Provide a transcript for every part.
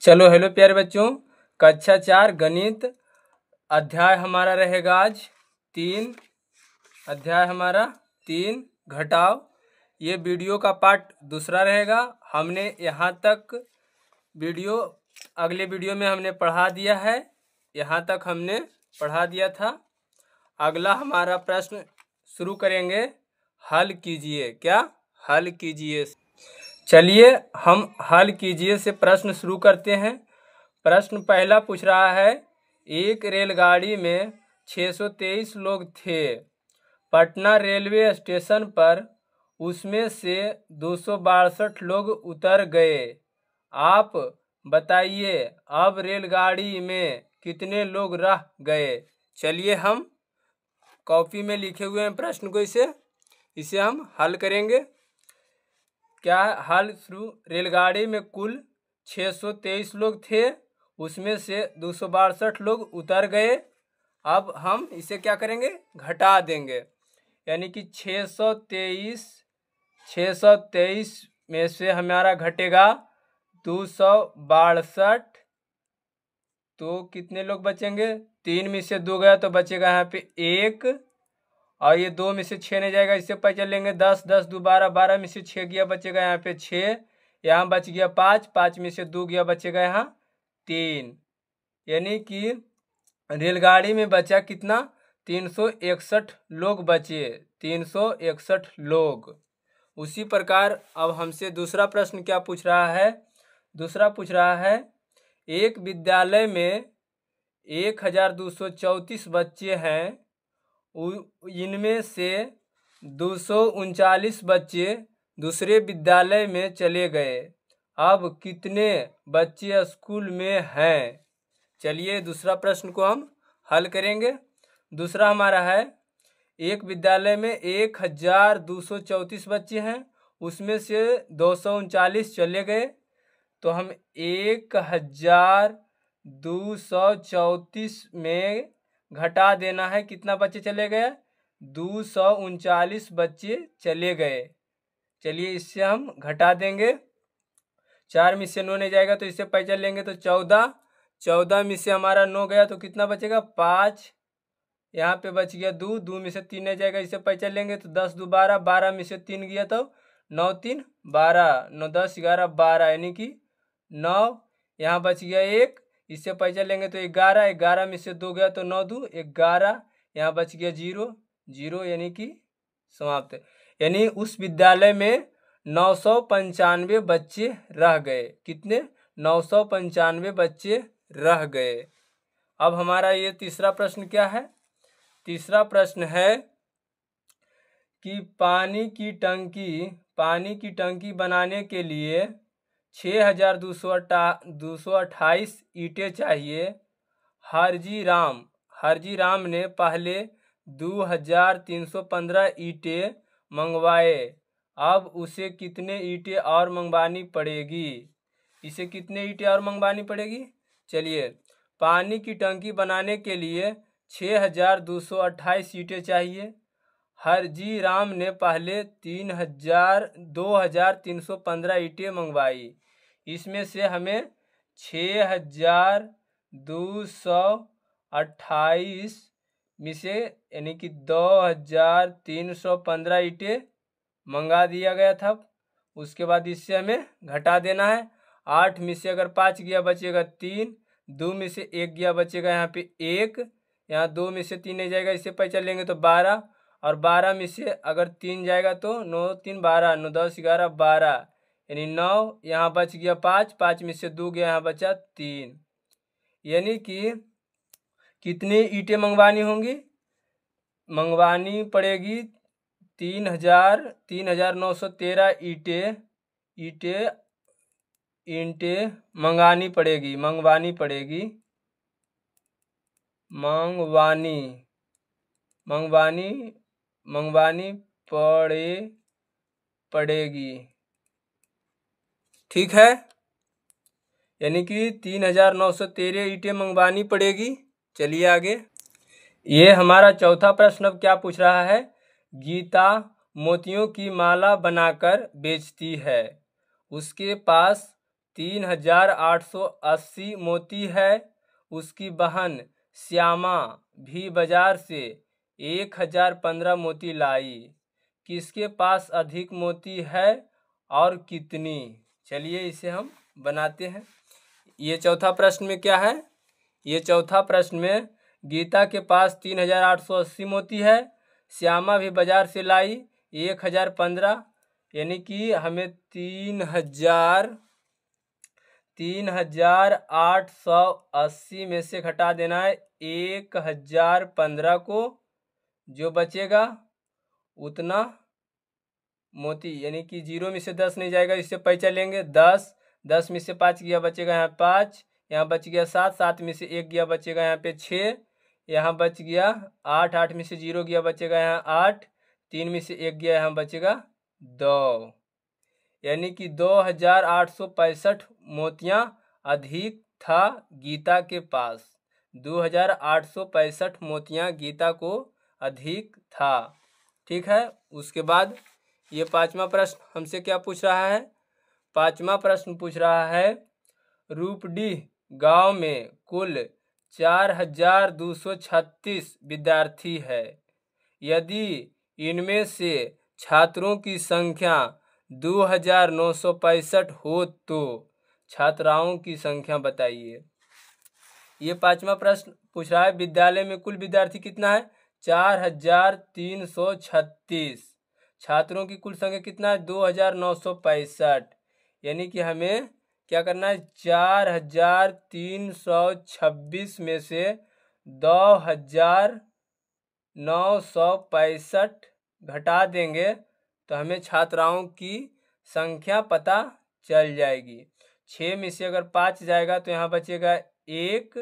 चलो हेलो प्यारे बच्चों, कक्षा 4 गणित अध्याय हमारा रहेगा आज 3। अध्याय हमारा 3 घटाव। ये वीडियो का पार्ट दूसरा रहेगा। हमने यहाँ तक वीडियो अगले वीडियो में हमने पढ़ा दिया है, यहाँ तक हमने पढ़ा दिया था। अगला हमारा प्रश्न शुरू करेंगे, हल कीजिए। क्या? हल कीजिए। चलिए हम हल कीजिए से प्रश्न शुरू करते हैं। प्रश्न पहला पूछ रहा है, एक रेलगाड़ी में 623 लोग थे। पटना रेलवे स्टेशन पर उसमें से 262 लोग उतर गए। आप बताइए अब रेलगाड़ी में कितने लोग रह गए। चलिए हम कॉपी में लिखे हुए हैं प्रश्न को, इसे हम हल करेंगे। क्या हल शुरू? रेलगाड़ी में कुल 623 लोग थे, उसमें से 262 लोग उतर गए। अब हम इसे क्या करेंगे? घटा देंगे। यानी कि 623 में से हमारा घटेगा 262, तो कितने लोग बचेंगे? 3 में से 2 गया तो बचेगा यहाँ पे 1, और ये 2 में से 6 नहीं जाएगा, इससे पहले लेंगे 10, 10 2 12, 12 में से 6 गया बचेगा यहाँ पे 6, यहाँ बच गया 5, 5 में से 2 गया बचेगा यहाँ 3। यानी कि रेलगाड़ी में बचा कितना? 361 लोग बचे, 361 लोग। उसी प्रकार अब हमसे दूसरा प्रश्न क्या पूछ रहा है? दूसरा पूछ रहा है, एक विद्यालय में 1234 बच्चे हैं, इनमें से 239 बच्चे दूसरे विद्यालय में चले गए। अब कितने बच्चे स्कूल में हैं? चलिए दूसरा प्रश्न को हम हल करेंगे। दूसरा हमारा है, एक विद्यालय में 1234 बच्चे हैं, उसमें से 239 चले गए। तो हम 1234 में घटा देना है, कितना बच्चे चले गए? 239 बच्चे चले गए। चलिए इससे हम घटा देंगे। 4 में से 9 नहीं जाएगा तो इससे पैसा लेंगे तो 14, 14 में से हमारा 9 गया तो कितना बचेगा? 5, यहाँ पे बच गया 2, 2 में से 3 नहीं जाएगा, इससे पैसा लेंगे तो 10 2 12, 12 में से 3 गया तो 9 3 12, 9 10 11 12, यानी कि 9, यहाँ बच गया 1, इससे पैसा लेंगे तो 11, 11 में से 2 गया तो 9 2 11, यहाँ बच गया 0 0, यानी कि समाप्त। यानी उस विद्यालय में 995 बच्चे रह गए। कितने? 995 बच्चे रह गए। अब हमारा ये तीसरा प्रश्न क्या है? तीसरा प्रश्न है कि पानी की टंकी बनाने के लिए 6228 ईंटें चाहिए। हरजी राम ने पहले 2315 ईंटें मंगवाए। अब उसे कितने ईंटें और मंगवानी पड़ेगी? इसे कितने ईंटें और मंगवानी पड़ेगी? चलिए, पानी की टंकी बनाने के लिए 6228 ईंटें चाहिए। हरजी राम ने पहले 2315 ईंटें मंगवाई। इसमें से हमें 6228 में से यानी कि 2315 ईंटें मंगा दिया गया था। उसके बाद इससे हमें घटा देना है। 8 में से अगर 5 गया बचेगा 3, 2 में से 1 गया बचेगा यहाँ पे 1, यहाँ 2 में से 3 नहीं जाएगा, इससे पैसा लेंगे तो 12, और 12 में से अगर 3 जाएगा तो 9 3 12, 9 10 11 12, यानी 9, यहाँ बच गया 5, 5 में से 2 गया, यहाँ बचा 3। यानी कि कितनी ईंटें मंगवानी होंगी? मंगवानी पड़ेगी 3913 ईंटें मंगवानी पड़ेगी। ठीक है, यानी कि 3913 ईंटें मंगवानी पड़ेगी। चलिए आगे। ये हमारा चौथा प्रश्न अब क्या पूछ रहा है? गीता मोतियों की माला बनाकर बेचती है, उसके पास 3880 मोती है। उसकी बहन श्यामा भी बाजार से 1015 मोती लाई। किसके पास अधिक मोती है और कितनी? चलिए इसे हम बनाते हैं। ये चौथा प्रश्न में क्या है? ये चौथा प्रश्न में गीता के पास 3880 मोती है, श्यामा भी बाजार से लाई 1015, यानी कि हमें 3880 में से घटा देना है 1015 को। जो बचेगा उतना मोती, यानी कि 0 में से 10 नहीं जाएगा, इससे पैसा लेंगे 10 में से 5 गया, बचेगा यहाँ 5, यहाँ बच गया 7 में से 1 गया, बचेगा यहाँ पे 6, यहाँ बच गया 8 में से 0 गया, बचेगा यहाँ 8, 3 में से 1 गया, यहाँ बचेगा 2, यानी कि 2865 मोतियाँ अधिक था गीता के पास। 2865 मोतियाँ गीता को अधिक था। ठीक है। उसके बाद ये पांचवा प्रश्न हमसे क्या पूछ रहा है? पांचवा प्रश्न पूछ रहा है, रूपडीह गांव में कुल 4236 विद्यार्थी है। यदि इनमें से छात्रों की संख्या 2965 हो तो छात्राओं की संख्या बताइए। ये पांचवा प्रश्न पूछ रहा है, विद्यालय में कुल विद्यार्थी कितना है? 4336। छात्रों की कुल संख्या कितना है? 2965, यानी कि हमें क्या करना है? 4326 में से 2965 घटा देंगे तो हमें छात्राओं की संख्या पता चल जाएगी। 6 में से अगर 5 जाएगा तो यहाँ बचेगा 1,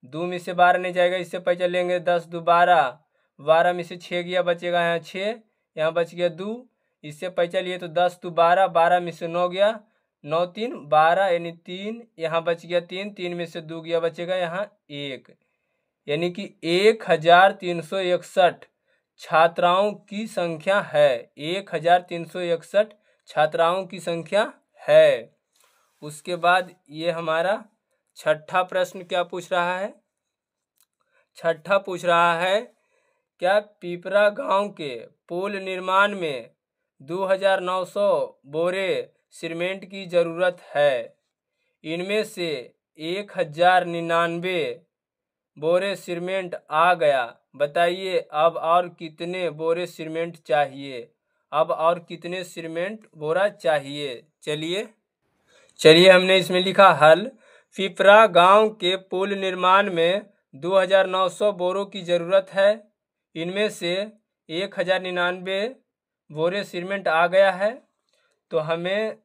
2 में से 12 नहीं जाएगा, इससे पैसा लेंगे 10 2 12, 12 में से 6 गया, बचेगा यहाँ 6, यहाँ बच गया 2, इससे पैसा लिए तो 10 2 12, 12 में से 9 गया, 9 3 12, यानी 3, यहाँ बच गया 3, 3 में से 2 गया, बचेगा यहाँ 1, यानी कि 1361 छात्राओं की संख्या है। 1361 छात्राओं की संख्या है। उसके बाद ये हमारा छठा प्रश्न क्या पूछ रहा है? छठा पूछ रहा है, क्या पिपरा गांव के पुल निर्माण में 2900 बोरे सीमेंट की ज़रूरत है? इनमें से 1099 बोरे सीमेंट आ गया, बताइए अब और कितने बोरे सीमेंट चाहिए? अब और कितने सीमेंट बोरा चाहिए? चलिए हमने इसमें लिखा हल। पिपरा गांव के पुल निर्माण में 2900 बोरों की ज़रूरत है। इनमें से 1099 बोरे सीमेंट आ गया है, तो हमें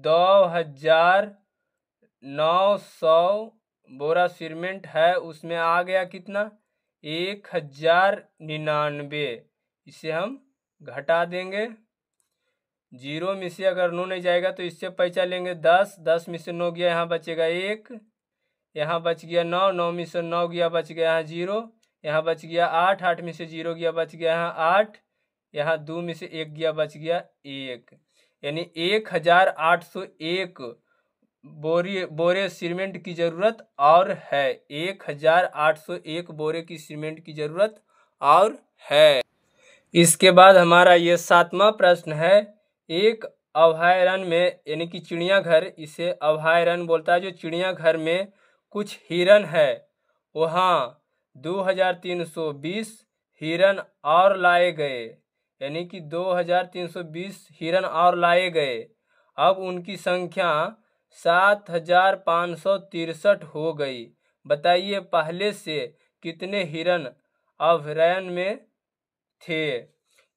2900 बोरा सीमेंट है, उसमें आ गया कितना? 1099। इसे हम घटा देंगे। 0 में से अगर 9 नहीं जाएगा तो इससे पैसा लेंगे 10 में से 9 गया, यहाँ बचेगा 1, यहाँ बच गया 9 में से 9 गया, बच गया यहाँ 0, यहाँ बच गया 8 में से 0 गया, बच गया यहाँ 8, यहाँ 2 में से 1 गया, बच गया 1, यानी 1801 बोरे सीमेंट की ज़रूरत और है। 1801 बोरे की सीमेंट की ज़रूरत और है। इसके बाद हमारा ये सातवां प्रश्न है, एक अभयारण्य में, यानी कि चिड़ियाघर, इसे अभयारण्य बोलता है, जो चिड़ियाघर में कुछ हिरन है, वहाँ 2320 हिरन और लाए गए, यानी कि 2320 हिरन और लाए गए। अब उनकी संख्या 7563 हो गई। बताइए पहले से कितने हिरन अभयारण्य में थे?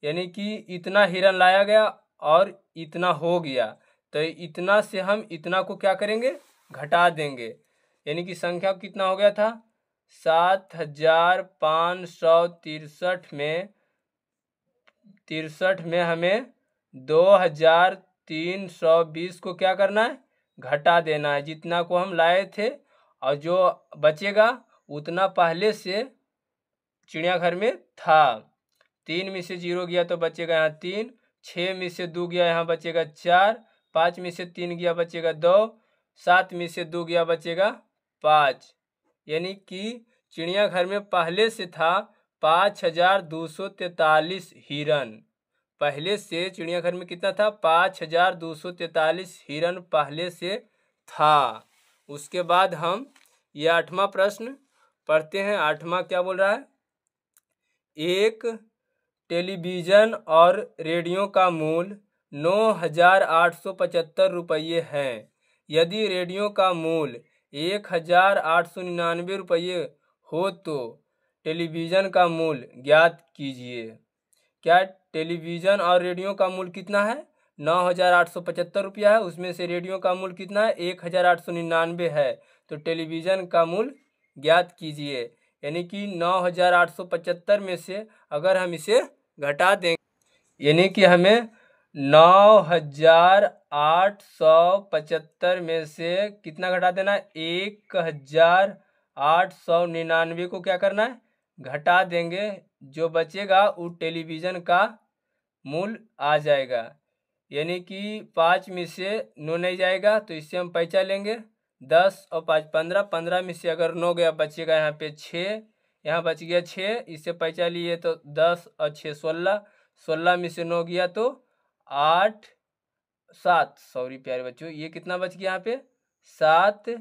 यानी कि इतना हिरन लाया गया और इतना हो गया, तो इतना से हम इतना को क्या करेंगे? घटा देंगे, यानी कि संख्या कितना हो गया था? 7563 में हमें 2320 को क्या करना है? घटा देना है, जितना को हम लाए थे, और जो बचेगा उतना पहले से चिड़ियाघर में था। 3 में से 0 गया तो बचेगा यहाँ 3, 6 में से 2 गया, यहाँ बचेगा 4, 5 में से 3 गया, बचेगा 2, 7 में से 2 गया, बचेगा 5। यानी कि चिड़ियाघर में पहले से था 5243 हिरन। पहले से चिड़ियाघर में कितना था? 5243 हिरन पहले से था। उसके बाद हम ये 8वां प्रश्न पढ़ते हैं। 8वां क्या बोल रहा है? एक टेलीविज़न और रेडियो का मूल्य 9,875 रुपये है। यदि रेडियो का मूल्य 1,899 रुपये हो तो टेलीविज़न का मूल्य ज्ञात कीजिए। क्या टेलीविज़न और रेडियो का मूल्य कितना है? 9,875 रुपया है। उसमें से रेडियो का मूल्य कितना है? 1,899 है। तो टेलीविज़न का मूल्य ज्ञात कीजिए। यानी कि 9,875 में से अगर हम इसे घटा देंगे, यानी कि हमें 9,875 में से कितना घटा देना है? 1,899 को क्या करना है? घटा देंगे। जो बचेगा वो टेलीविज़न का मूल्य आ जाएगा। यानी कि 5 में से 9 नहीं जाएगा, तो इससे हम पैंचा लेंगे। 10 और 5 15, 15 में से अगर 9 गया, बचेगा यहाँ पे 6, यहाँ बच गया 6। इससे पैंचा लिए तो 10 और 6 16, 16 में से 9 गया तो 8 7, सॉरी प्यारे बच्चों, ये कितना बच गया यहाँ पे? 7।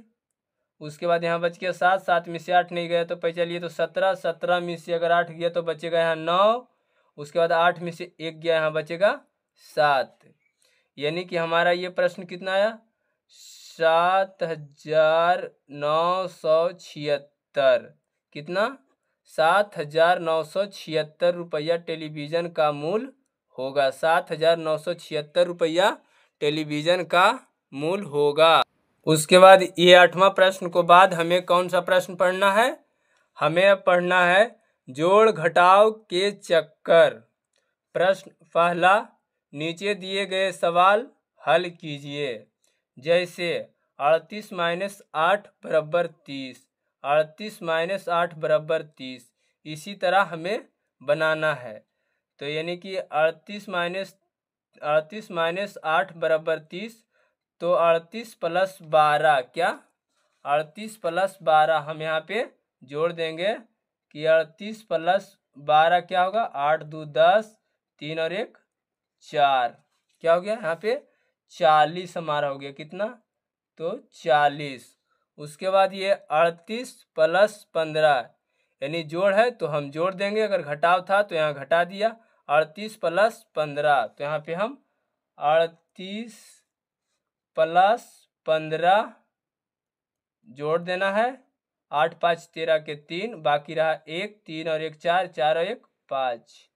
उसके बाद यहाँ बच गया 7, 7 में से 8 नहीं गया तो पैंचा लिए तो 17, 17 में से अगर 8 गया तो बचेगा यहाँ 9। उसके बाद 8 में से 1 गया, यहाँ बचेगा 7। यानी कि हमारा ये प्रश्न कितना आया? 7,976। कितना? 7,976 रुपया टेलीविज़न का मूल्य होगा। 7,976 रुपया टेलीविज़न का मूल्य होगा। उसके बाद ये 8वां प्रश्न को बाद हमें कौन सा प्रश्न पढ़ना है? हमें अब पढ़ना है जोड़ घटाव के चक्कर। प्रश्न पहला, नीचे दिए गए सवाल हल कीजिए। जैसे 38 माइनस 8 बराबर 30, 38 माइनस 8 बराबर 30। इसी तरह हमें बनाना है। तो यानी कि 38 माइनस 8 बराबर 30, तो 38 प्लस 12, क्या? 38 प्लस 12 हम यहाँ पे जोड़ देंगे कि 38 प्लस 12 क्या होगा? 8 2 10, 3 और 1 4। क्या हो गया यहाँ पे? 40 हमारा हो गया। कितना? तो 40। उसके बाद ये 38 प्लस 15, यानी जोड़ है तो हम जोड़ देंगे। अगर घटाव था तो यहाँ घटा दिया। 38 प्लस 15, तो यहाँ पे हम 38 प्लस 15 जोड़ देना है। 8 5 13 के 3, बाकी रहा 1, 3 और 1 4, 4 और 1 5,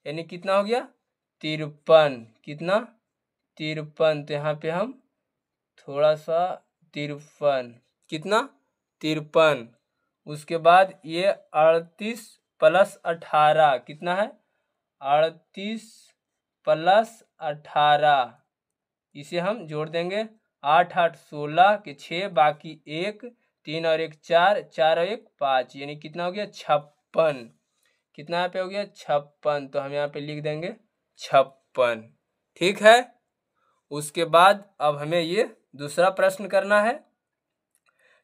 यानी कितना हो गया? 53। कितना? 53। तो यहाँ पे हम थोड़ा सा 53, कितना? 53। उसके बाद ये 38 प्लस 18, कितना है? 38 प्लस 18, इसे हम जोड़ देंगे। 8 8 16 के 6, बाकी 1, 3 और 1 4, 4 और 1 5, यानी कितना हो गया? 56। कितना यहाँ पे हो गया? 56। तो हम यहाँ पे लिख देंगे 56। ठीक है। उसके बाद अब हमें ये दूसरा प्रश्न करना है।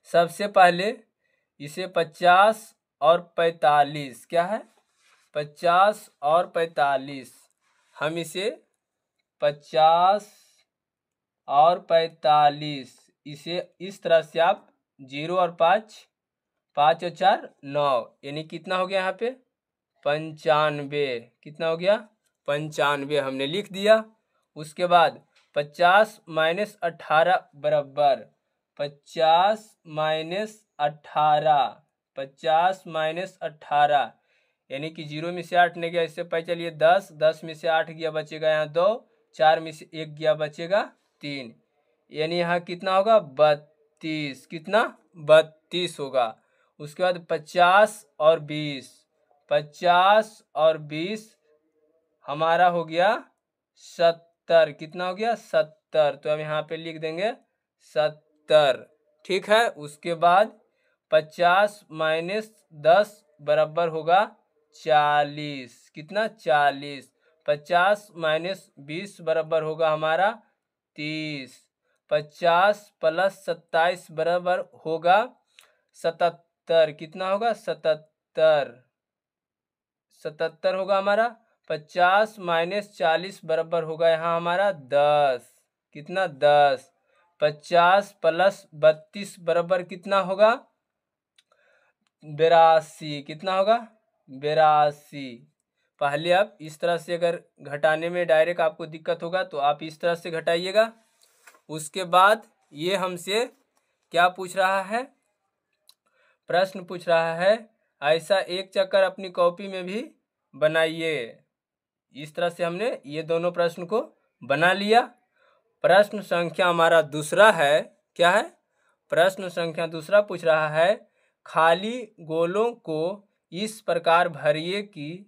सबसे पहले इसे 50 और 45, क्या है? 50 और 45, हम इसे 50 और 45, इसे इस तरह से आप 0 और 5, 5 और 4 9, यानी कितना हो गया यहाँ पे? 95। कितना हो गया? 95 हमने लिख दिया। उसके बाद 50 माइनस 18 बराबर 50 माइनस 18, 50 माइनस 18, यानी कि 0 में से 8 नहीं गया, इससे पहले चलिए 10, 10 में से 8 गया, बचेगा यहाँ 2, 4 में से 1 गया, बचेगा 3, यानी यहाँ कितना होगा? 32। कितना? 32 होगा। उसके बाद 50 और 20, 50 और 20 हमारा हो गया 70। कितना हो गया? 70। तो अब यहाँ पे लिख देंगे 70। ठीक है। उसके बाद 50 माइनस 10 बराबर होगा 40। कितना? 40। 50 माइनस 20 बराबर होगा हमारा 30। 50 प्लस 27 बराबर होगा 77। कितना होगा? 77। 77 होगा हमारा। 50 माइनस 40 बराबर होगा यहाँ हमारा 10। कितना? 10। 50 प्लस 32 बराबर कितना होगा? 82। कितना होगा? 82। पहले आप इस तरह से, अगर घटाने में डायरेक्ट आपको दिक्कत होगा तो आप इस तरह से घटाइएगा। उसके बाद ये हमसे क्या पूछ रहा है? प्रश्न पूछ रहा है ऐसा एक चक्कर अपनी कॉपी में भी बनाइए। इस तरह से हमने ये दोनों प्रश्न को बना लिया। प्रश्न संख्या हमारा दूसरा है। क्या है? प्रश्न संख्या दूसरा पूछ रहा है खाली गोलों को इस प्रकार भरिए कि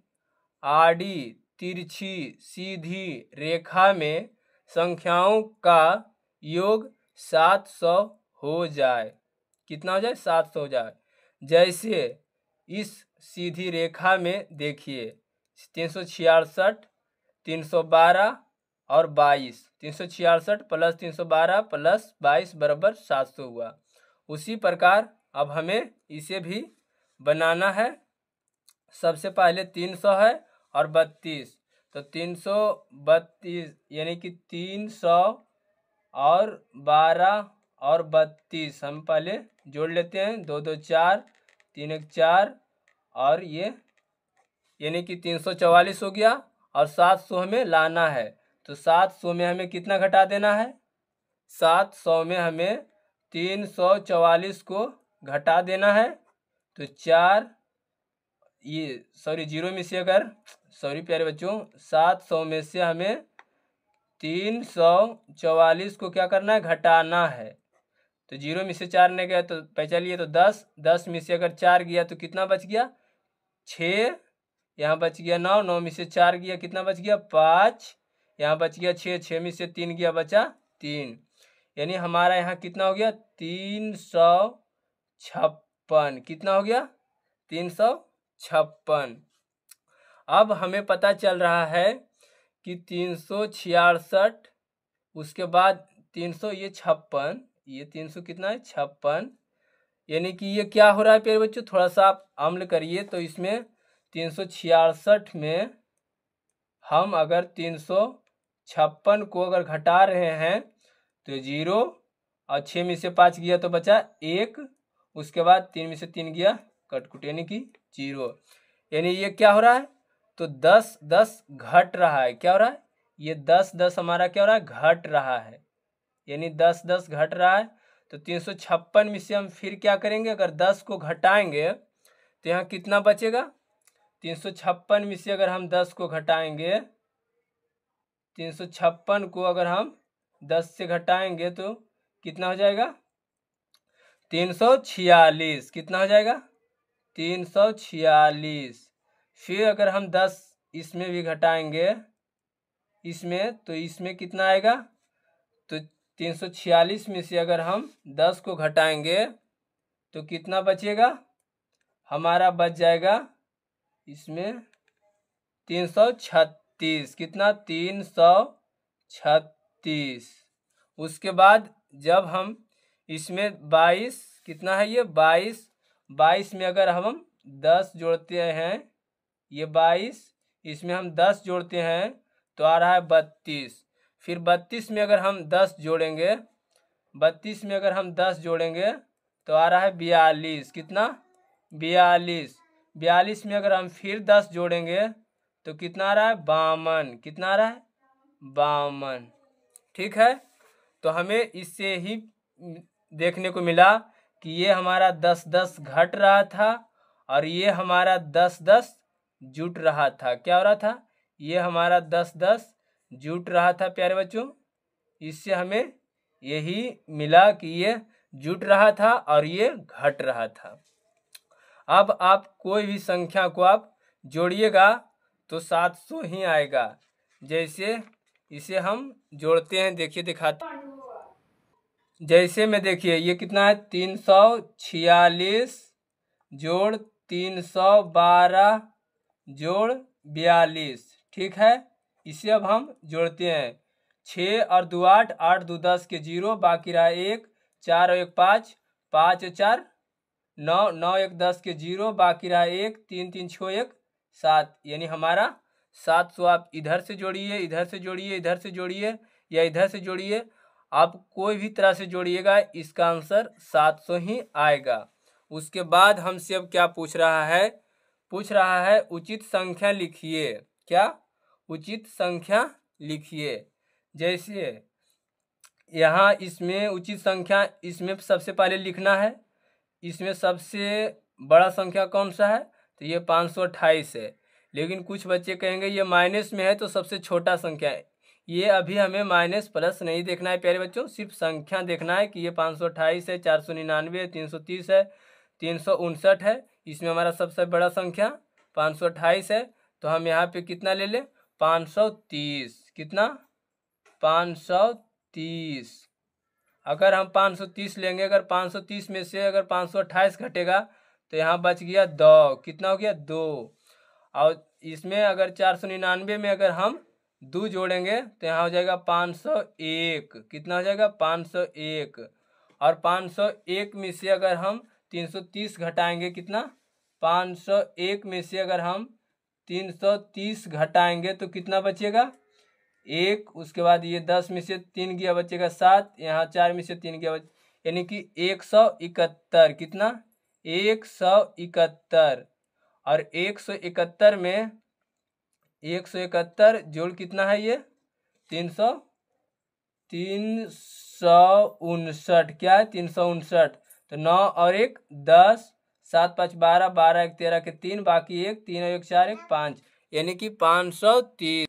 आड़ी तिरछी सीधी रेखा में संख्याओं का योग 700 हो जाए। कितना हो जाए? 700 हो जाए। जैसे इस सीधी रेखा में देखिए 366, 312 और 22। 366 प्लस 312 प्लस 22 बराबर 700 हुआ। उसी प्रकार अब हमें इसे भी बनाना है। सबसे पहले 300 है और 32, तो 332 यानी कि 300 और 12 और 32 हम पहले जोड़ लेते हैं। 2 2 4, 3 1 4 और ये यानी कि 344 हो गया। और 700 हमें लाना है, तो 700 में हमें कितना घटा देना है? 700 में हमें 344 को घटा देना है। तो 4 ये जीरो में से अगर प्यारे बच्चों 700 में से हमें 344 को क्या करना है? घटाना है। तो 0 में से 4 नहीं गया तो पहचानिए तो 10। 10 में से अगर 4 गया तो कितना बच गया? 6। यहाँ बच गया 9। 9 में से 4 गया कितना बच गया? 5। यहाँ बच गया 6। 6 में से 3 गया बचा 3। यानी हमारा यहाँ कितना हो गया? 356। कितना हो गया? 356। अब हमें पता चल रहा है कि 366 उसके बाद 300 ये 56, ये 300 कितना है? 56। यानी कि ये क्या हो रहा है प्यारे बच्चों? थोड़ा सा आप अम्ल करिए। तो इसमें 366 में हम अगर 356 को अगर घटा रहे हैं तो 0 और 6 में से 5 गया तो बचा 1। उसके बाद 3 में से 3 गया कटकुट यानी कि 0। यानी ये क्या हो रहा है? तो 10 10 घट रहा है। क्या हो रहा है? ये 10 10 हमारा क्या हो रहा है? घट रहा है। यानी 10 10 घट रहा है। तो 356 में से हम फिर क्या करेंगे? अगर 10 को घटाएंगे तो यहाँ कितना बचेगा? 356 में से अगर हम 10 को घटाएंगे, 356 को अगर हम 10 से घटाएंगे तो कितना हो जाएगा? 346। कितना हो जाएगा? 346। फिर अगर हम 10 इसमें भी घटाएंगे इसमें, तो इसमें कितना आएगा? तो 346 में से अगर हम 10 को घटाएंगे तो कितना बचेगा? हमारा बच जाएगा इसमें 336। कितना? 336। उसके बाद जब हम इसमें 22, कितना है ये? 22। 22 में अगर हम 10 जोड़ते हैं, ये 22 इसमें हम 10 जोड़ते हैं तो आ रहा है 32। फिर 32 में अगर हम 10 जोड़ेंगे, 32 में अगर हम 10 जोड़ेंगे तो आ रहा है 42। कितना? 42। 42 में अगर हम फिर 10 जोड़ेंगे तो कितना आ रहा है? 52। कितना आ रहा है? 52। ठीक है। तो हमें इससे ही देखने को मिला कि ये हमारा 10 10 घट रहा था और ये हमारा 10 10 जुट रहा था। क्या हो रहा था? ये हमारा 10 10 जुट रहा था प्यारे बच्चों। इससे हमें यही मिला कि ये जुट रहा था और ये घट रहा था। अब आप कोई भी संख्या को आप जोड़िएगा तो 700 ही आएगा। जैसे इसे हम जोड़ते हैं, देखिए दिखाते। जैसे में देखिए ये कितना है? 346 जोड़ 312 जोड़ 42। ठीक है। इसे अब हम जोड़ते हैं। 6 और 2 8, 8 2 10 के 0, बाकी रहा 1, 4 और 1 5, 5 और 4 9, 9 1 10 के 0, बाकी रहा 1, 3 3 6 1 7, यानी हमारा 700। आप इधर से जोड़िए, इधर से जोड़िए, इधर से जोड़िए या इधर से जोड़िए, आप कोई भी तरह से जोड़िएगा, इसका आंसर 700 ही आएगा। उसके बाद हमसे अब क्या पूछ रहा है? पूछ रहा है उचित संख्या लिखिए। क्या? उचित संख्या लिखिए। जैसे यहाँ इसमें उचित संख्या, इसमें सबसे पहले लिखना है, इसमें सबसे बड़ा संख्या कौन सा है? तो ये 528 है। लेकिन कुछ बच्चे कहेंगे ये माइनस में है तो सबसे छोटा संख्या है। ये अभी हमें माइनस प्लस नहीं देखना है प्यारे बच्चों, सिर्फ संख्या देखना है कि ये 528 है, 499 है, 330 है, 359 है। इसमें हमारा सबसे बड़ा संख्या 528 है, तो हम यहाँ पे कितना ले लें? 530। कितना? 530। अगर हम 530 लेंगे, अगर 530 में से अगर 528 घटेगा तो यहाँ बच गया 2। कितना हो गया? 2। और इसमें अगर 499 में अगर हम 2 जोड़ेंगे तो यहाँ हो जाएगा 501। कितना हो जाएगा? 501। और 501 में से अगर हम 330 घटाएंगे, कितना? 501 में से अगर हम 330 घटाएंगे तो कितना बचेगा? 1। उसके बाद ये 10 में से 3 गया, बचेगा 7। यहाँ 4 में से 3 गया, यानी कि 171। कितना? 171। और 171 में 171 जोड़ कितना है? ये 359। क्या है? 359। तो 9 और 1 10, 7 5 12, 12 1 13 के 3, बाकी 1, 3 और 1 4 1 5, यानी कि 530।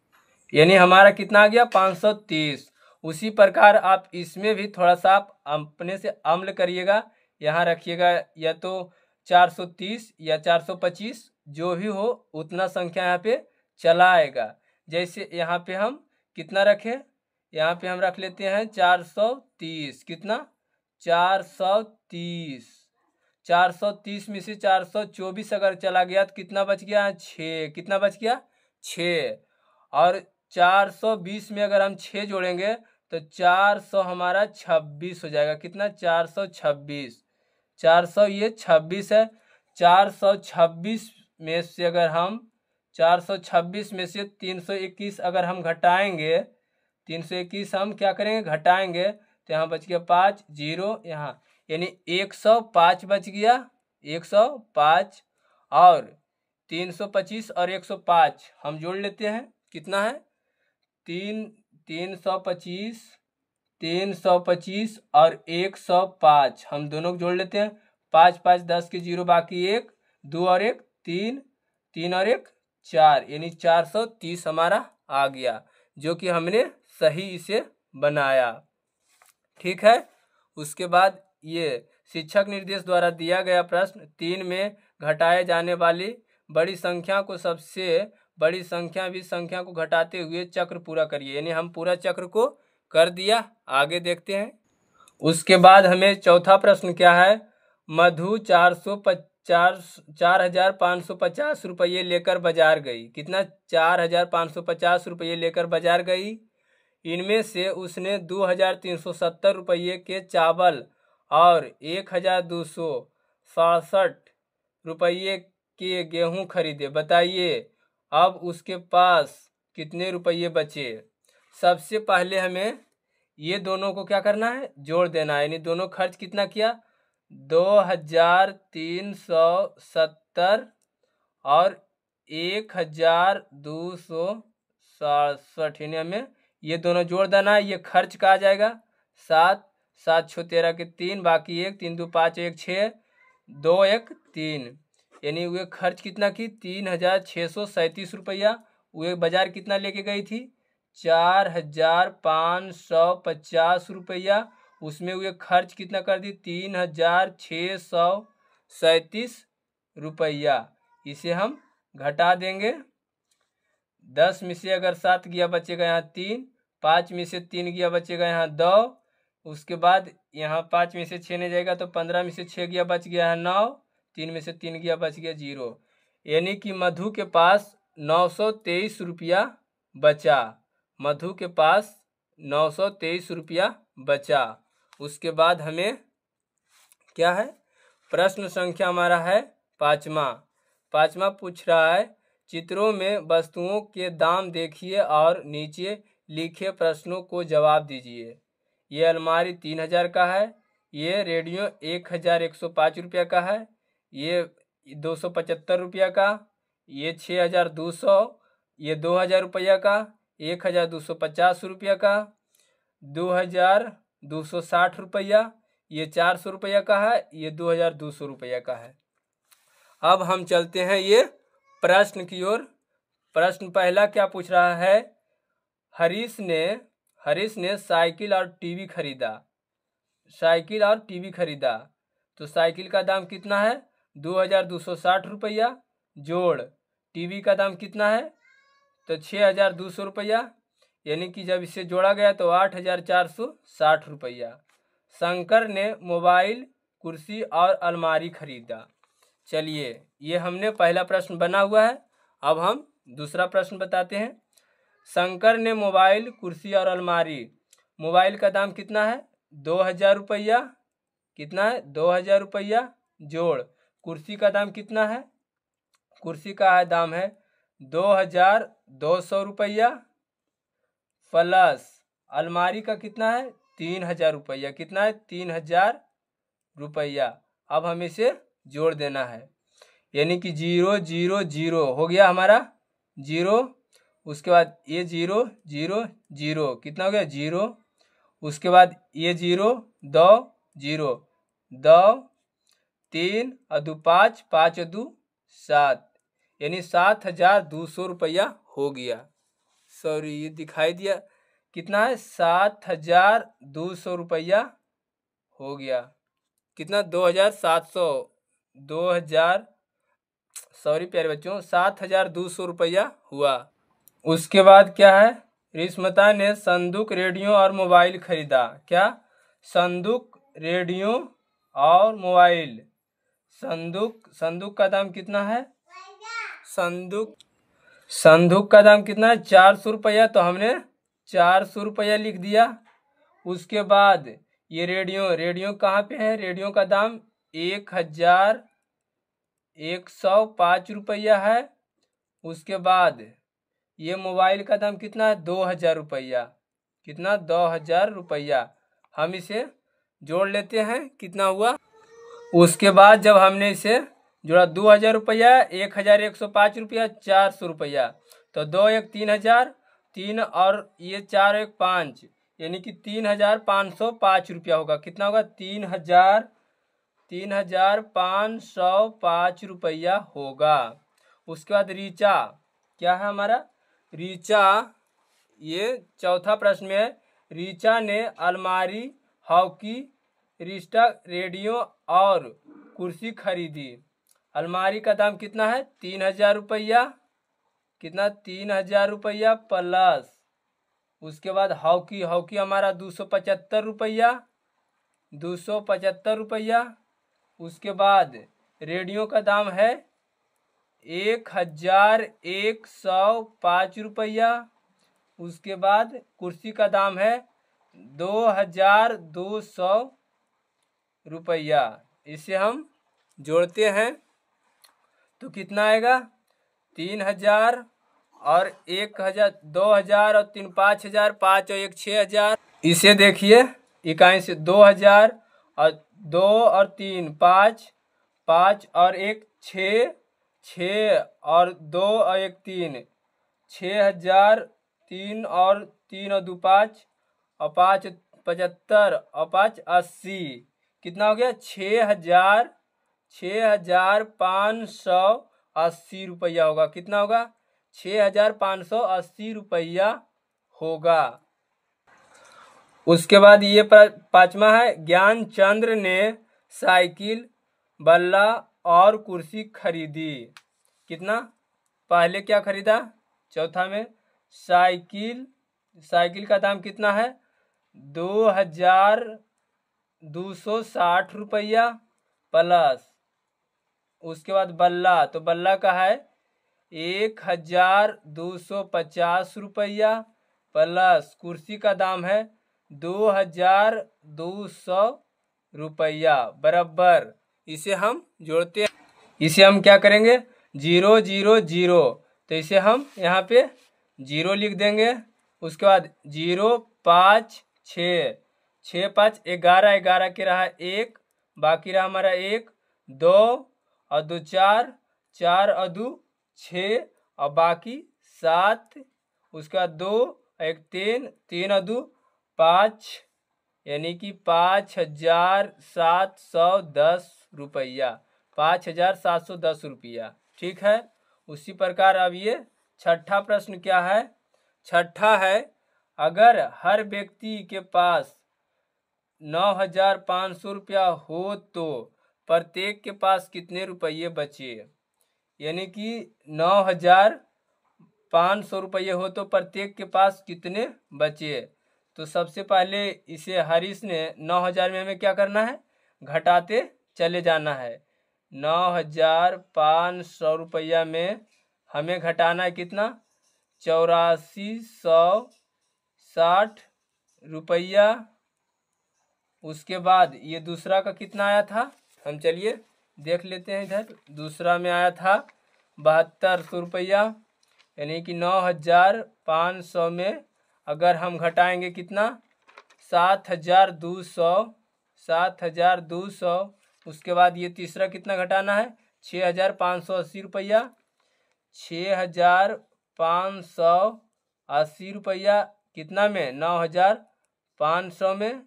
यानी हमारा कितना आ गया? 530। उसी प्रकार आप इसमें भी थोड़ा सा आप अपने से अम्ल करिएगा, यहाँ रखिएगा या तो 430 या 425, जो भी हो उतना संख्या यहाँ पे चला आएगा। जैसे यहाँ पे हम कितना रखें? यहाँ पे हम रख लेते हैं 430। कितना? 430। 430 में से 424 अगर चला गया तो कितना बच गया? 6। कितना बच गया? 6। और 420 में अगर हम 6 जोड़ेंगे तो 400 हमारा 26 हो जाएगा। कितना? 426। 400 ये 26 है। 426 में से अगर हम 426 में से 321 अगर हम घटाएंगे, 321 हम क्या करेंगे? घटाएंगे, तो यहाँ बच गया 5 0 यहाँ, यानी 105 बच गया। 105 और 325 और 105 हम जोड़ लेते हैं। कितना है? 325, 325 और 105 हम दोनों को जोड़ लेते हैं। 5 5 10 के 0, बाकी 1, 2 और 1 3, 3 और 1 4, यानी 430 हमारा आ गया, जो कि हमने सही इसे बनाया। ठीक है। उसके बाद ये शिक्षक निर्देश द्वारा दिया गया प्रश्न 3 में घटाए जाने वाली बड़ी संख्या को सबसे बड़ी संख्या भी संख्या को घटाते हुए चक्र पूरा करिए। यानी हम पूरा चक्र को कर दिया। आगे देखते हैं। उसके बाद हमें चौथा प्रश्न क्या है? मधु 4,550 रुपये लेकर बाजार गई। कितना? 4,550 रुपये लेकर बाजार गई। इनमें से उसने 2,370 रुपये के चावल और 1,267 रुपये के गेहूं खरीदे। बताइए अब उसके पास कितने रुपये बचे? सबसे पहले हमें ये दोनों को क्या करना है? जोड़ देना है। यानी दोनों खर्च कितना किया? 2,370 और 1,267, यानी हमें ये दोनों जोड़ देना है। ये खर्च का आ जाएगा 7 7 6 13 के 3, बाकी 1 3 2 5 1 6 2 1 3, यानी वे खर्च कितना की? 3,637 रुपया। वे बाजार कितना लेके गई थी? 4,550 रुपया। उसमें वे खर्च कितना कर दी? 3,637 रुपया। इसे हम घटा देंगे। 10 में से अगर 7 गया बचेगा यहाँ 3, 5 में से 3 गया बचेगा यहाँ 2, उसके बाद यहाँ 5 में से 6 नहीं जाएगा तो 15 में से 6 गया बच गया है 9, 3 में से 3 गया बच गया 0, यानी कि मधु के पास 923 रुपया बचा। मधु के पास 923 रुपया बचा। उसके बाद हमें क्या है, प्रश्न संख्या हमारा है पाँचवा पूछ रहा है, चित्रों में वस्तुओं के दाम देखिए और नीचे लिखे प्रश्नों को जवाब दीजिए। ये अलमारी 3000 का है, ये रेडियो 1105 रुपया का है, ये 275 रुपया का, ये 6200, ये 2000 रुपया का, 1250 रुपया का, 2260 रुपया, ये 400 रुपया का है, ये 2200 रुपया का है। अब हम चलते हैं ये प्रश्न की ओर। प्रश्न पहला क्या पूछ रहा है, हरीश ने साइकिल और टीवी खरीदा। तो साइकिल का दाम कितना है, 2260 रुपया, जोड़ टीवी का दाम कितना है, तो 6200 रुपया, यानी कि जब इसे जोड़ा गया तो 8460 रुपया। शंकर ने मोबाइल, कुर्सी और अलमारी खरीदा। चलिए, ये हमने पहला प्रश्न बना हुआ है। अब हम दूसरा प्रश्न बताते हैं। शंकर ने मोबाइल, कुर्सी और अलमारी, मोबाइल का दाम कितना है, 2000 रुपया, कितना है 2000 रुपया, जोड़ कुर्सी का दाम कितना है, कुर्सी का दाम है 2200 रुपया, प्लस अलमारी का कितना है 3000 रुपया, कितना है 3000 रुपया। अब हमें इसे जोड़ देना है, यानी कि 0 0 0 हो गया हमारा 0। उसके बाद ये 0 0 0, कितना हो गया 0। उसके बाद ये 0 2 0 2 3 और 2 5 5 और 2 7, यानी 7200 रुपया हो गया। सॉरी, ये दिखाई दिया कितना है 7200 रुपया हो गया। कितना 2700, 7200 रुपया हुआ। उसके बाद क्या है, रिश्मता ने संदूक, रेडियो और मोबाइल खरीदा। क्या, संदूक, रेडियो और मोबाइल। संदूक का दाम कितना है, संदूक का दाम कितना है 400 रुपया, तो हमने 400 रुपया लिख दिया। उसके बाद ये रेडियो कहाँ पे है, रेडियो का दाम 1105 रुपया है। उसके बाद ये मोबाइल का दाम कितना है 2000 रुपया, कितना 2000 रुपया। हम इसे जोड़ लेते हैं, कितना हुआ। उसके बाद जब हमने इसे जोड़ा 2000 रुपया, 1105 रुपया, 400 रुपया, तो 2 1 3000, 3 और ये 4 1 5, यानी कि 3505 रुपया होगा। कितना होगा 3505 रुपया होगा। उसके बाद रीचा, क्या है हमारा रीचा, ये चौथा प्रश्न में है। रीचा ने अलमारी, हॉकी, रिश्ता, रेडियो और कुर्सी खरीदी। अलमारी का दाम कितना है 3000 रुपया, कितना 3000 रुपया, प्लस उसके बाद हॉकी हमारा 275 रुपया, 275 रुपया। उसके बाद रेडियो का दाम है 1105 रुपया। उसके बाद कुर्सी का दाम है 2200 रुपया। इसे हम जोड़ते हैं तो कितना आएगा 3000 और 1000, 2000 और 3 5000, 5 और 1 6000। इसे देखिए इकाई से 2000 और 2 और 3 5, 5 और 1 6, 6 और 2 और 1 3, 6000, 3 और 3 और 2 5 और 5 75 और 5 80, कितना हो गया 6580 रुपया होगा। कितना होगा 6580 रुपया होगा। उसके बाद ये पांचवा है, ज्ञानचंद्र ने साइकिल, बल्ला और कुर्सी खरीदी। कितना, पहले क्या खरीदा चौथा में साइकिल का दाम कितना है 2260 रुपया, प्लस उसके बाद बल्ला, तो बल्ला का है 1250 रुपया, प्लस कुर्सी का दाम है 2200 रुपया बराबर। इसे हम जोड़ते हैं, इसे हम क्या करेंगे 0 0 0, तो इसे हम यहाँ पे 0 लिख देंगे। उसके बाद 0 5 6, 6 5 11, 11 के रहा 1, बाकी रहा हमारा 1 2 और 2 4, 4 और 2 6 और बाकी 7, उसके बाद 2 1 3, 3 और 2 5, यानी कि 5710 रुपया, 5710 रुपया। ठीक है। उसी प्रकार अब ये छठा प्रश्न क्या है। छठा है, अगर हर व्यक्ति के पास 9500 रुपया हो तो प्रत्येक के पास कितने रुपये बचे। यानी कि 9500 रुपये हो तो प्रत्येक के पास कितने बचे। तो सबसे पहले इसे हरीश ने 9000 में हमें क्या करना है, घटाते चले जाना है। 9500 रुपया में हमें घटाना है कितना, 8460 रुपया। उसके बाद ये दूसरा का कितना आया था, हम चलिए देख लेते हैं। इधर दूसरा में आया था 7200 रुपया, यानी कि 9500 में अगर हम घटाएंगे कितना 7200। उसके बाद ये तीसरा कितना घटाना है 6580 रुपया, 6580 रुपया कितना में 9500 में।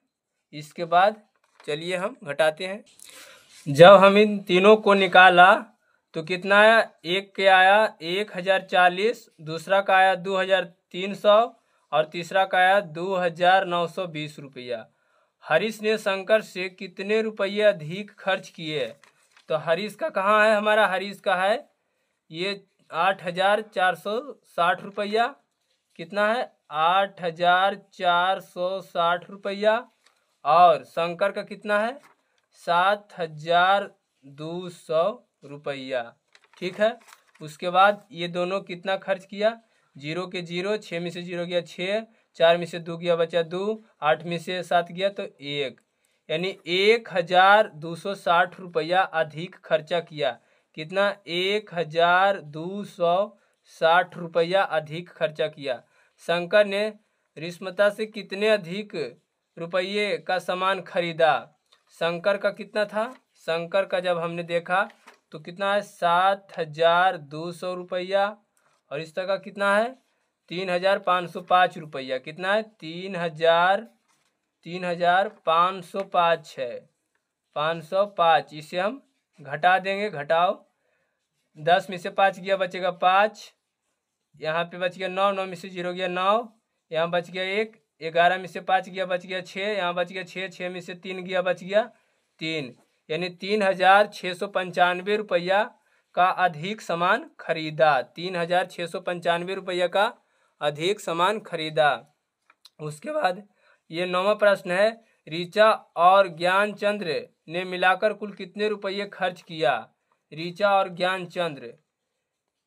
इसके बाद चलिए हम घटाते हैं। जब हम इन तीनों को निकाला तो कितना आया, एक के आया 1040, दूसरा का आया 2300 और तीसरा का आया 2920 रुपया। हरीश ने शंकर से कितने रुपये अधिक खर्च किए। तो हरीश का कहाँ है, हमारा हरीश का है ये 8460 रुपया। कितना है 8460 रुपया। और शंकर का कितना है 7200 रुपया। ठीक है। उसके बाद ये दोनों कितना खर्च किया, 0 के 0, 6 में से 0 गया 6, 4 में से 2 गया बचा 2, 8 में से 7 गया तो 1, यानी 1260 रुपया अधिक खर्चा किया। कितना 1260 रुपया अधिक खर्चा किया। शंकर ने रिश्मता से कितने अधिक रुपये का सामान खरीदा। शंकर का कितना था, शंकर का जब हमने देखा तो कितना है 7200 रुपया। और इस तरह का कितना है 3505 रुपया। कितना है 3505 है 505। इसे हम घटा देंगे, घटाओ 10 में से 5 गया बचेगा 5, यहाँ पे बच गया 9, 9 में से 0 गया 9, यहाँ बच गया 1, 11 में से 5 गया बच गया 6, यहाँ बच गया 6, 6 में से 3 गया बच गया 3, यानी 3695 रुपया का अधिक सामान खरीदा। 3695 रुपया का अधिक सामान खरीदा। उसके बाद ये 9वां प्रश्न है, ऋचा और ज्ञानचंद्र ने मिलाकर कुल कितने रुपये खर्च किया। ऋचा और ज्ञानचंद्र,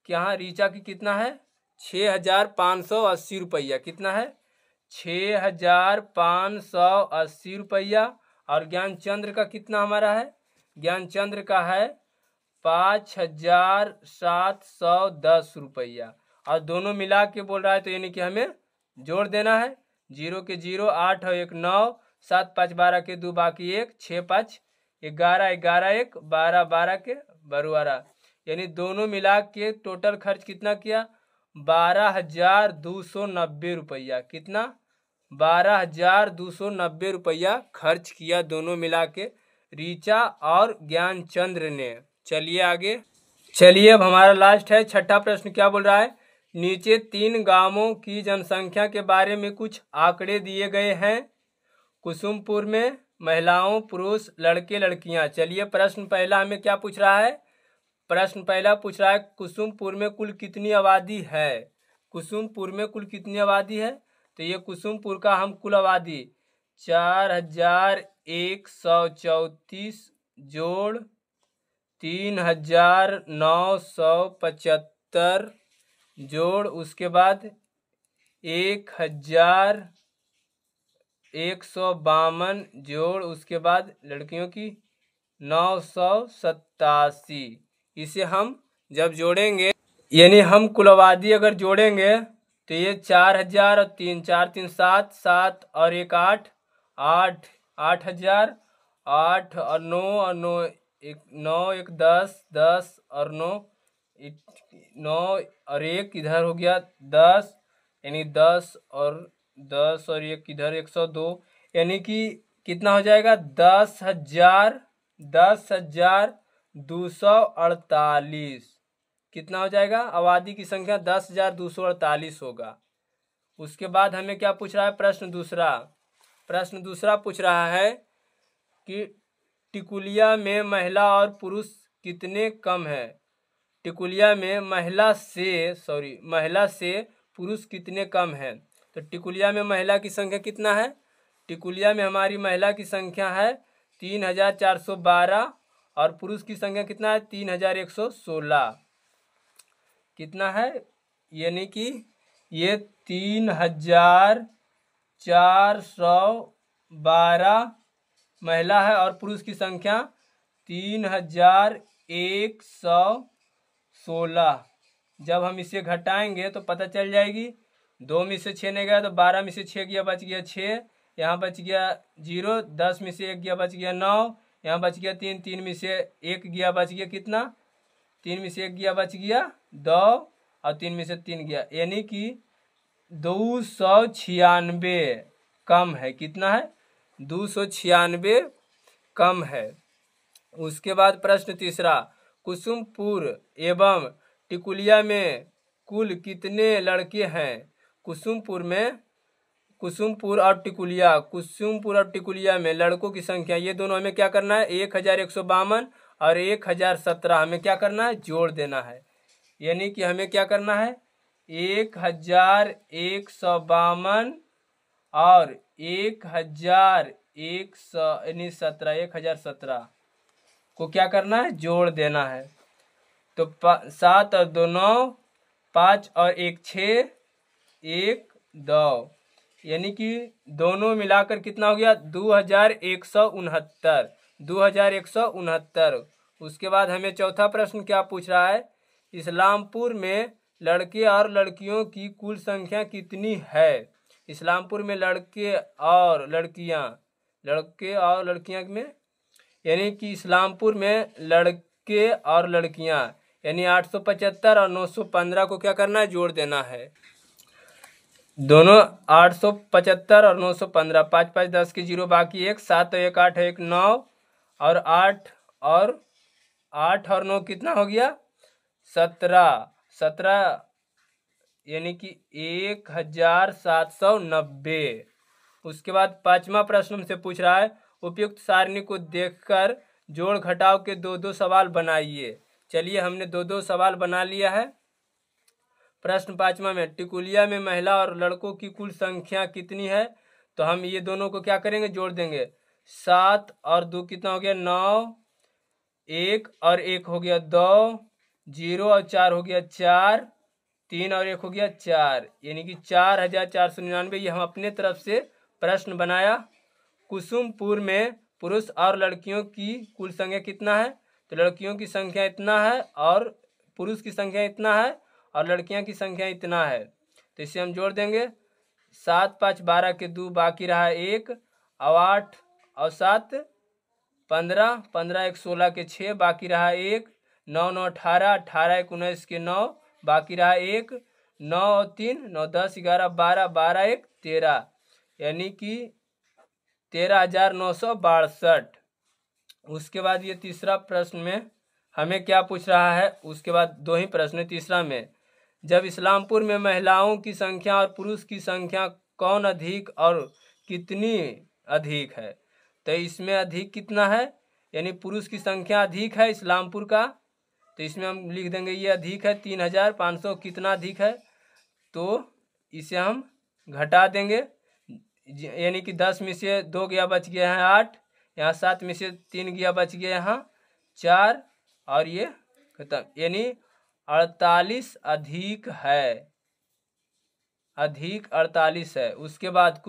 यहाँ ऋचा की कितना है 6580 रुपया। कितना है 6580 रुपया। और ज्ञानचंद्र का कितना हमारा है, ज्ञानचंद्र का है 5710 रुपया। और दोनों मिला के बोल रहा है तो यानी कि हमें जोड़ देना है। 0 के 0, 8 और 1 9, 7 5 12 के 2 बाकी 1, 6 5 11, 11 1 12, 12 के 12, यानी दोनों मिला के टोटल खर्च कितना किया 12290 रुपया। कितना 12290 रुपया खर्च किया दोनों मिला के ऋचा और ज्ञानचंद्र ने। चलिए आगे, चलिए अब हमारा लास्ट है छठा प्रश्न। क्या बोल रहा है, नीचे 3 गांवों की जनसंख्या के बारे में कुछ आंकड़े दिए गए हैं। कुसुमपुर में महिलाओं पुरुष लड़के लड़कियां। चलिए प्रश्न पहला हमें क्या पूछ रहा है, प्रश्न पहला पूछ रहा है कुसुमपुर में कुल कितनी आबादी है। कुसुमपुर में कुल कितनी आबादी है, तो ये कुसुमपुर का हम कुल आबादी 4134 जोड़ 3975 जोड़ उसके बाद 1152 जोड़ उसके बाद लड़कियों की 987। इसे हम जब जोड़ेंगे यानी हम कुल आबादी अगर जोड़ेंगे तो ये 4000 और 3 4 3 7 7 और 1 8 8 8000 8 और 9 और 9 1 9 1 10 10 और 9 9 और 1 इधर हो गया 10 यानी 10 और 1 इधर 102 यानी कि कितना हो जाएगा 10,248। कितना हो जाएगा आबादी की संख्या 10,248 होगा। उसके बाद हमें क्या पूछ रहा है प्रश्न दूसरा पूछ रहा है कि टिकुलिया में महिला और पुरुष कितने कम है। टिकुलिया में महिला से पुरुष कितने कम है। तो टिकुलिया में महिला की संख्या कितना है। टिकुलिया में हमारी महिला की संख्या है 3,412 और पुरुष की संख्या कितना है 3,116। कितना है यानी कि ये 3,412 महिला है और पुरुष की संख्या 3,116। जब हम इसे घटाएंगे तो पता चल जाएगी 2 में से 6 नहीं गया तो 12 में से 6 गया बच गया 6, यहाँ बच गया 0, 10 में से 1 गया बच गया 9, यहाँ बच गया 3, 3 में से 1 गया बच गया कितना 3 में से 1 गया बच गया 2 और 3 में से 3 गया यानी कि 296 कम है। कितना है 296 कम है। उसके बाद प्रश्न तीसरा कुसुमपुर एवं टिकुलिया में कुल कितने लड़के हैं। कुसुमपुर और टिकुलिया में लड़कों की संख्या ये दोनों हमें क्या करना है 1152 और 1017 हमें क्या करना है जोड़ देना है। यानी कि हमें क्या करना है 1152 और 1017 को क्या करना है जोड़ देना है। तो 7 और 2 9, 5 और 1 6, 1 2 यानी कि दोनों मिलाकर कितना हो गया 2169। उसके बाद हमें चौथा प्रश्न क्या पूछ रहा है इस्लामपुर में लड़के और लड़कियों की कुल संख्या कितनी है। इस्लामपुर में लड़के और लड़कियां में यानी कि इस्लामपुर में लड़के और लड़कियां यानी 875 और 915 को क्या करना है जोड़ देना है। दोनों 875 और 915 5 5 10 की 0 बाकी 1 7 1 8 1 9 और 8 और 9 कितना हो गया 17 यानी कि 1790। उसके बाद पांचवा प्रश्न हमसे पूछ रहा है उपयुक्त सारणी को देखकर जोड़ घटाव के 2 सवाल बनाइए। चलिए हमने 2 सवाल बना लिया है। प्रश्न पांचवा में टिकुलिया में महिला और लड़कों की कुल संख्या कितनी है। तो हम ये दोनों को क्या करेंगे जोड़ देंगे 7 और 2 कितना हो गया 9, 1 और 1 हो गया 2, 0 और 4 हो गया 4, 3 और 1 हो गया 4 यानी कि 4499। ये हम अपने तरफ से प्रश्न बनाया। कुसुमपुर में पुरुष और लड़कियों की कुल संख्या कितना है। तो लड़कियों की संख्या इतना है और पुरुष की संख्या इतना है और लड़कियां की संख्या इतना है। तो इसे हम जोड़ देंगे 7 5 12 के 2 बाकी रहा 1 और 8 और 7 15 15 1 16 के 6 बाकी रहा 1 9 9 18 18 1 19 के 9 बाकी रहा 1 9 और 3 9 10 11 12 12 1 13 यानी कि 13,962। उसके बाद ये तीसरा प्रश्न में हमें क्या पूछ रहा है। उसके बाद 2 ही प्रश्न तीसरा में जब इस्लामपुर में महिलाओं की संख्या और पुरुष की संख्या कौन अधिक और कितनी अधिक है। तो इसमें अधिक कितना है यानी पुरुष की संख्या अधिक है इस्लामपुर का। तो इसमें हम लिख देंगे ये अधिक है 3,500। कितना अधिक है तो इसे हम घटा देंगे यानी कि 10 में से 2 गया बच गया है 8, यहाँ 7 में से 3 गया बच गया यहाँ 4 और ये खत्म यानी 48 अधिक है। अधिक 48 है। उसके बाद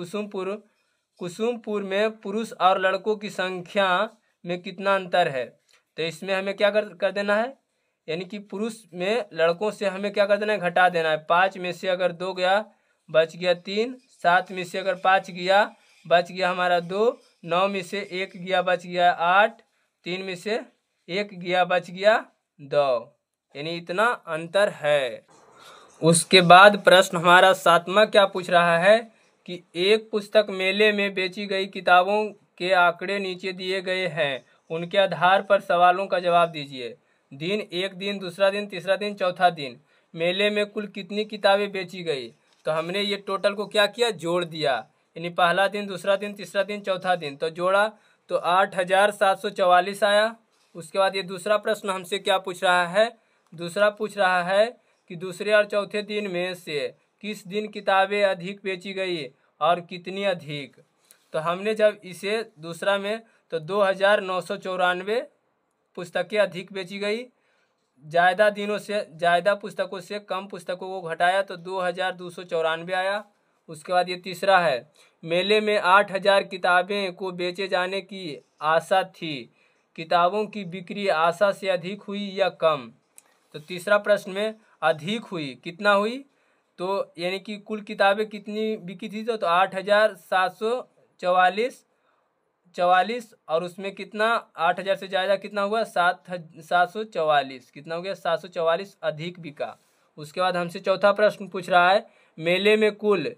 कुसुमपुर में पुरुष और लड़कों की संख्या में कितना अंतर है। तो इसमें हमें क्या कर देना है, यानी कि पुरुष में लड़कों से हमें क्या कर देना है, घटा देना है। 5 में से अगर 2 गया बच गया 3, 7 में से अगर 5 गया बच गया हमारा 2, 9 में से 1 गया बच गया 8, 3 में से 1 गया बच गया 2, यानी इतना अंतर है। उसके बाद प्रश्न हमारा 7वां क्या पूछ रहा है कि एक पुस्तक मेले में बेची गई किताबों के आंकड़े नीचे दिए गए हैं, उनके आधार पर सवालों का जवाब दीजिए। दिन, एक दिन, दूसरा दिन, तीसरा दिन, चौथा दिन, मेले में कुल कितनी किताबें बेची गई। तो हमने ये टोटल को क्या किया, जोड़ दिया, यानी पहला दिन, दूसरा दिन, तीसरा दिन, चौथा दिन, तो जोड़ा तो 8744 आया। उसके बाद ये दूसरा प्रश्न हमसे क्या पूछ रहा है, दूसरा पूछ रहा है कि दूसरे और चौथे दिन में से किस दिन किताबें अधिक बेची गई और कितनी अधिक। तो हमने जब इसे दूसरा में तो 2994 पुस्तकें अधिक बेची गई, ज़्यादा दिनों से ज़्यादा पुस्तकों से कम पुस्तकों को घटाया तो 2294 आया। उसके बाद ये तीसरा है, मेले में 8000 किताबें को बेचे जाने की आशा थी, किताबों की बिक्री आशा से अधिक हुई या कम। तो तीसरा प्रश्न में अधिक हुई, कितना हुई, तो यानी कि कुल किताबें कितनी बिकी थी, तो 8744, और उसमें कितना 8000 से ज़्यादा कितना हुआ 744, कितना हो गया 744 अधिक बिका। उसके बाद हमसे चौथा प्रश्न पूछ रहा है, मेले में कुल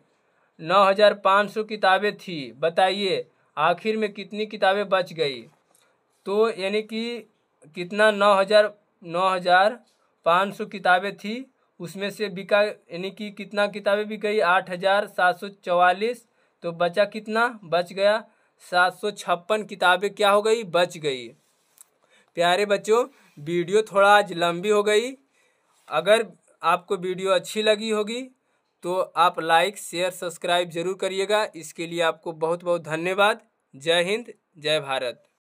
9500 किताबें थी, बताइए आखिर में कितनी किताबें बच गई। तो यानी कि कितना 9500 किताबें थी, उसमें से बिका यानी कि कितना किताबें बिक गई 8744, तो बचा कितना, बच गया 756 किताबें क्या हो गई, बच गई। प्यारे बच्चों, वीडियो थोड़ा आज लंबी हो गई। अगर आपको वीडियो अच्छी लगी होगी तो आप लाइक, शेयर, सब्सक्राइब जरूर करिएगा। इसके लिए आपको बहुत बहुत धन्यवाद। जय हिंद, जय भारत।